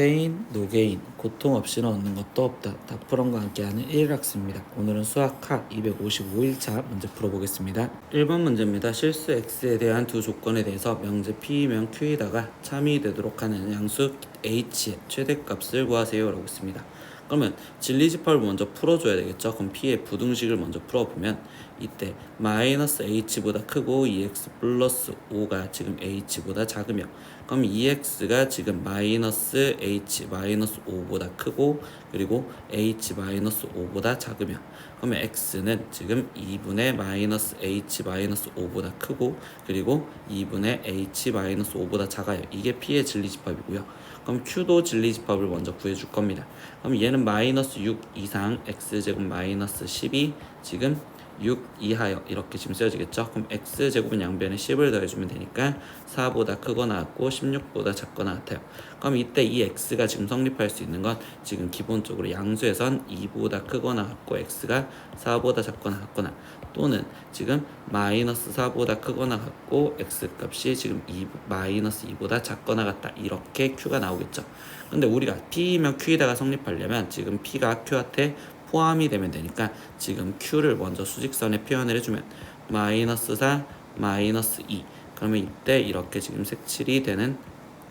노페인, 노게인, 고통 없이는 얻는 것도 없다. 다프런과 함께하는 1학습니다. 오늘은 수학학 255일차 문제 풀어보겠습니다. 1번 문제입니다. 실수 x에 대한 두 조건에 대해서 명제 p이면 q에다가 참이 되도록 하는 양수 h의 최대값을 구하세요 라고 했습니다. 그러면 진리집합을 먼저 풀어줘야 되겠죠. 그럼 p의 부등식을 먼저 풀어보면 이때 마이너스 h보다 크고 2x 플러스 5가 지금 h보다 작으며, 그럼 2x가 지금 마이너스 h 마이너스 5보다 크고 그리고 h 마이너스 5보다 작으며, 그러면 x는 지금 2분의 마이너스 h 마이너스 5보다 크고 그리고 2분의 h 마이너스 5보다 작아요. 이게 p의 진리집합이고요. 그럼 q도 진리집합을 먼저 구해줄 겁니다. 그럼 얘는 마이너스 6 이상 x제곱 마이너스 10이 지금 6 이하여 이렇게 지금 쓰여지겠죠. 그럼 x제곱은 양변에 10을 더해주면 되니까 4보다 크거나 같고 16보다 작거나 같아요. 그럼 이때 이 x가 지금 성립할 수 있는 건 지금 기본적으로 양수에선 2보다 크거나 같고 x가 4보다 작거나 같거나, 또는 지금 마이너스 4보다 크거나 같고 x값이 지금 마이너스 2보다 작거나 같다, 이렇게 q가 나오겠죠. 근데 우리가 p이면 q에다가 성립하려면 지금 p가 q한테 포함이 되면 되니까 지금 q를 먼저 수직선에 표현을 해주면 마이너스 4 마이너스 2, 그러면 이때 이렇게 지금 색칠이 되는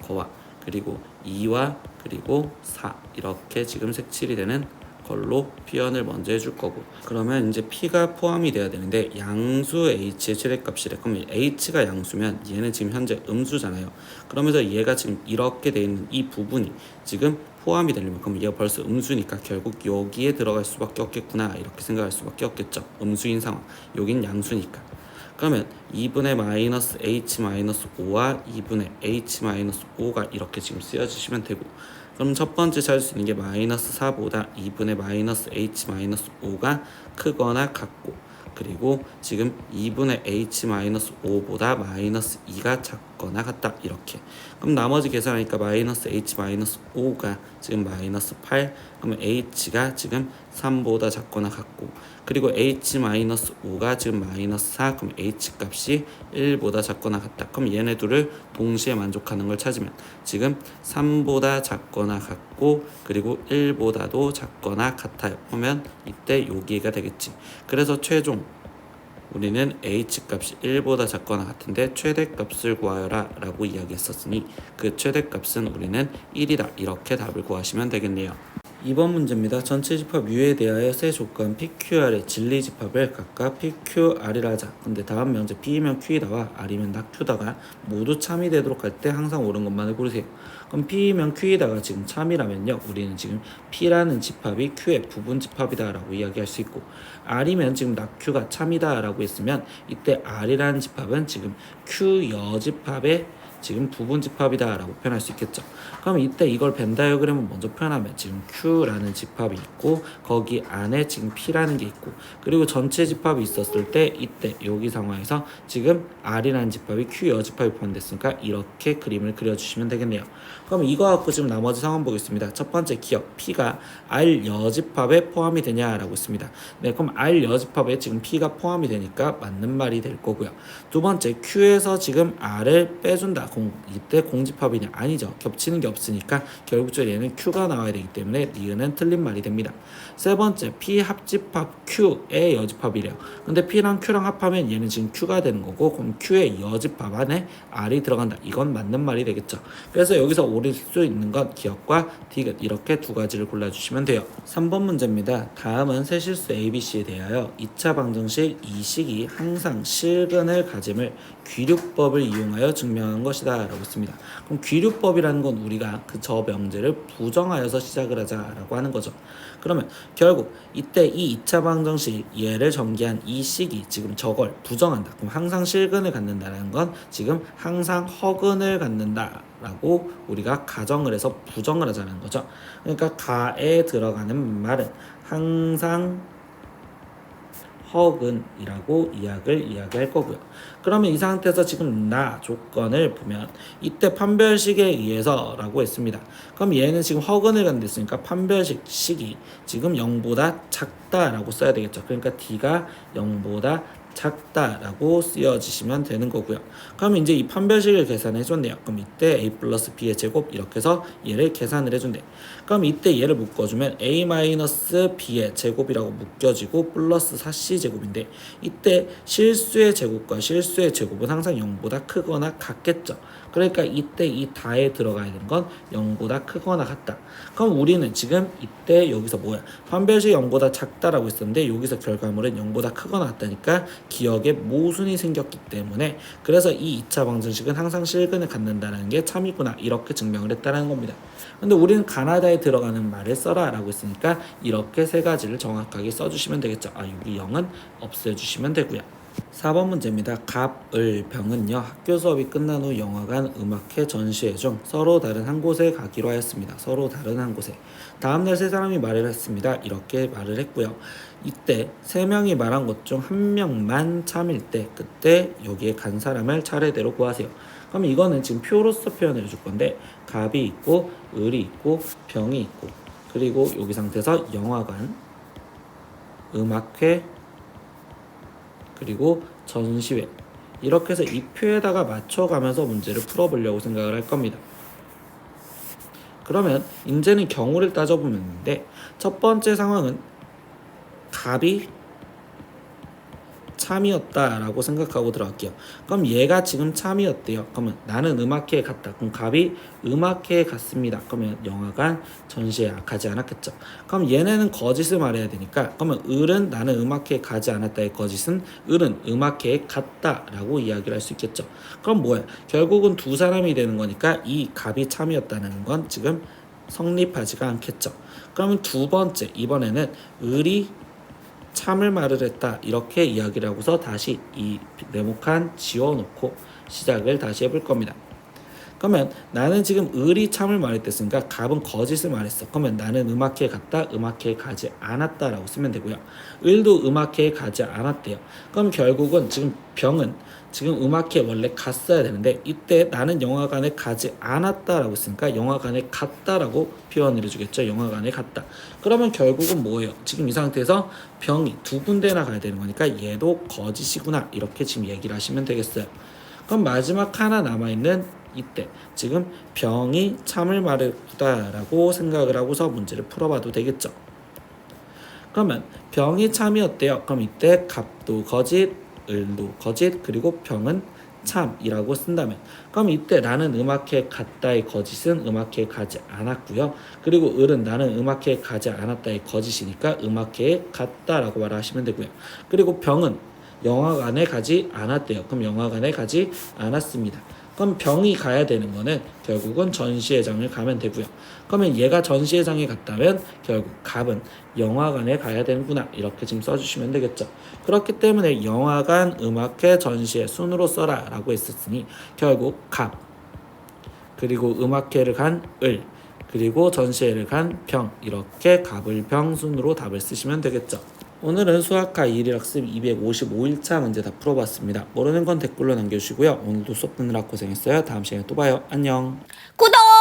거와 그리고 2와 그리고 4 이렇게 지금 색칠이 되는 걸로 표현을 먼저 해줄 거고, 그러면 이제 p가 포함이 돼야 되는데 양수 h의 최대값이래. 그럼 h가 양수면 얘는 지금 현재 음수잖아요. 그러면서 얘가 지금 이렇게 돼 있는 이 부분이 지금 포함이 되려면, 그럼 얘가 벌써 음수니까 결국 여기에 들어갈 수밖에 없겠구나 이렇게 생각할 수밖에 없겠죠. 음수인 상황, 여긴 양수니까. 그러면 2분의 마이너스 h 마이너스 5와 2분의 h 마이너스 5가 이렇게 지금 쓰여주시면 되고, 그럼 첫 번째 찾을 수 있는 게 마이너스 4보다 2분의 마이너스 h 마이너스 5가 크거나 같고, 그리고 지금 2분의 h 마이너스 5보다 마이너스 2가 작거나 같다, 이렇게. 그럼 나머지 계산하니까 마이너스 h 마이너스 5가 지금 마이너스 8, 그러면 h가 지금 3보다 작거나 같고, 그리고 h 마이너스 5가 지금 마이너스 4, 그럼 h 값이 1보다 작거나 같다. 그럼 얘네 둘을 동시에 만족하는 걸 찾으면 지금 3보다 작거나 같고 그리고 1보다도 작거나 같아요. 그러면 이때 여기가 되겠지. 그래서 최종 우리는 h값이 1보다 작거나 같은데 최대값을 구하여라 라고 이야기했었으니 그 최대값은 우리는 1이다, 이렇게 답을 구하시면 되겠네요. 2번 문제입니다. 전체 집합 U에 대하여 세 조건 PQR의 진리집합을 각각 PQR이라 하자. 근데 다음 명제 P이면 Q이다와 R이면 낙Q다가 모두 참이 되도록 할 때 항상 옳은 것만을 고르세요. 그럼 P이면 Q이다가 지금 참이라면요, 우리는 지금 P라는 집합이 Q의 부분집합이다 라고 이야기할 수 있고, R이면 지금 낙Q가 참이다 라고 했으면 이때 R이라는 집합은 지금 Q 여집합의 지금 부분집합이다 라고 표현할 수 있겠죠. 그럼 이때 이걸 벤 다이어그램을 먼저 표현하면 지금 Q라는 집합이 있고 거기 안에 지금 P라는 게 있고, 그리고 전체 집합이 있었을 때 이때 여기 상황에서 지금 R이라는 집합이 Q 여집합이 포함됐으니까 이렇게 그림을 그려주시면 되겠네요. 그럼 이거 갖고 지금 나머지 상황 보겠습니다. 첫 번째 기억, P가 R 여집합에 포함이 되냐라고 했습니다. 네, 그럼 R 여집합에 지금 P가 포함이 되니까 맞는 말이 될 거고요. 두 번째, Q에서 지금 R을 빼준다. 이때 공집합이냐? 아니죠. 겹치는 게 없으니까 결국적으로 얘는 Q가 나와야 되기 때문에 니은은 틀린 말이 됩니다. 세 번째, P 합집합 Q의 여집합이래요. 근데 P랑 Q랑 합하면 얘는 지금 Q가 되는 거고, 그럼 Q의 여집합 안에 R이 들어간다. 이건 맞는 말이 되겠죠. 그래서 여기서 옳을 수 있는 건 기억과 디귿, 이렇게 두 가지를 골라주시면 돼요. 3번 문제입니다. 다음은 세실수 ABC에 대하여 2차 방정식 이 식이 항상 실근을 가짐을 귀류법을 이용하여 증명한 것이다 라고 했습니다. 그럼 귀류법이라는 건 우리가 저 명제를 부정하여서 시작을 하자 라고 하는 거죠. 그러면 결국 이때 이 2차 방정식 얘를 전개한 이 식이 지금 저걸 부정한다. 그럼 항상 실근을 갖는다는 건 지금 항상 허근을 갖는다 라고 우리가 가정을 해서 부정을 하자는 거죠. 그러니까 가에 들어가는 말은 항상 허근이라고 이야기할 거고요. 그러면 이 상태에서 지금 나 조건을 보면 이때 판별식에 의해서 라고 했습니다. 그럼 얘는 지금 허근을 갖는댔으니까 판별식 식이 지금 0보다 작다라고 써야 되겠죠. 그러니까 D가 0보다 작다라고 쓰여지시면 되는 거고요. 그럼 이제 이 판별식을 계산해 줬네요. 그럼 이때 a 플러스 b의 제곱 이렇게 해서 얘를 계산을 해준대. 그럼 이때 얘를 묶어주면 a 마이너스 b의 제곱이라고 묶여지고 플러스 4c 제곱인데 이때 실수의 제곱과 실수의 제곱은 항상 0보다 크거나 같겠죠. 그러니까 이때 이 다에 들어가야 되는 건 0보다 크거나 같다. 그럼 우리는 지금 이때 여기서 뭐야? 판별식 0보다 작다라고 했었는데 여기서 결과물은 0보다 크거나 같다니까 기억에 모순이 생겼기 때문에 그래서 이 2차 방정식은 항상 실근을 갖는다는 게 참이구나 이렇게 증명을 했다는 겁니다. 근데 우리는 가나다에 들어가는 말을 써라 라고 했으니까 이렇게 세 가지를 정확하게 써주시면 되겠죠. 여기 0은 없애주시면 되고요. 4번 문제입니다. 갑, 을, 병은요 학교 수업이 끝난 후 영화관, 음악회, 전시회 중 서로 다른 한 곳에 가기로 하였습니다. 서로 다른 한 곳에. 다음날 세 사람이 말을 했습니다. 이렇게 말을 했고요. 이때 세 명이 말한 것 중 한 명만 참일 때 그때 여기에 간 사람을 차례대로 구하세요. 그럼 이거는 지금 표로서 표현을 해줄 건데 갑이 있고 을이 있고 병이 있고 그리고 여기 상태에서 영화관, 음악회, 그리고 전시회 이렇게 해서 이 표에다가 맞춰가면서 문제를 풀어보려고 생각을 할 겁니다. 그러면 이제는 경우를 따져보면 있는데 첫 번째 상황은 갑이 참이었다라고 생각하고 들어갈게요. 그럼 얘가 지금 참이었대요. 그러면 나는 음악회에 갔다. 그럼 갑이 음악회에 갔습니다. 그러면 영화관, 전시회 가지 않았겠죠. 그럼 얘네는 거짓을 말해야 되니까 그러면 을은 나는 음악회에 가지 않았다의 거짓은 을은 음악회에 갔다라고 이야기를 할 수 있겠죠. 그럼 뭐야? 결국은 두 사람이 되는 거니까 이 갑이 참이었다는 건 지금 성립하지가 않겠죠. 그러면 두 번째 이번에는 을이 참을 말을 했다 이렇게 이야기를 하고서 다시 이 네모칸 지워놓고 시작을 다시 해볼 겁니다. 그러면 나는 지금 을이 참을 말했댔으니까 갑은 거짓을 말했어. 그러면 나는 음악회에 갔다, 음악회에 가지 않았다라고 쓰면 되고요. 을도 음악회에 가지 않았대요. 그럼 결국은 지금 병은 지금 음악회에 원래 갔어야 되는데 이때 나는 영화관에 가지 않았다라고 했으니까 영화관에 갔다라고 표현을 해주겠죠. 영화관에 갔다. 그러면 결국은 뭐예요? 지금 이 상태에서 병이 두 군데나 가야 되는 거니까 얘도 거짓이구나 이렇게 지금 얘기를 하시면 되겠어요. 그럼 마지막 하나 남아있는 이때 지금 병이 참을 말했다라고 생각을 하고서 문제를 풀어봐도 되겠죠. 그러면 병이 참이었대요. 그럼 이때 갑도 거짓, 을도 거짓, 그리고 병은 참이라고 쓴다면 그럼 이때 나는 음악회에 갔다의 거짓은 음악회에 가지 않았고요. 그리고 을은 나는 음악회에 가지 않았다의 거짓이니까 음악회에 갔다라고 말하시면 되고요. 그리고 병은 영화관에 가지 않았대요. 그럼 영화관에 가지 않았습니다. 그럼 병이 가야 되는 거는 결국은 전시회장을 가면 되고요. 그러면 얘가 전시회장에 갔다면 결국 갑은 영화관에 가야 되는구나 이렇게 지금 써주시면 되겠죠. 그렇기 때문에 영화관, 음악회, 전시회 순으로 써라 라고 했었으니 결국 갑 그리고 음악회를 간 을 그리고 전시회를 간 병 이렇게 갑을 병 순으로 답을 쓰시면 되겠죠. 오늘은 수학과 1일 학습 255일차 문제 다 풀어봤습니다. 모르는 건 댓글로 남겨주시고요. 오늘도 수업 듣느라 고생했어요. 다음 시간에 또 봐요. 안녕. 구독!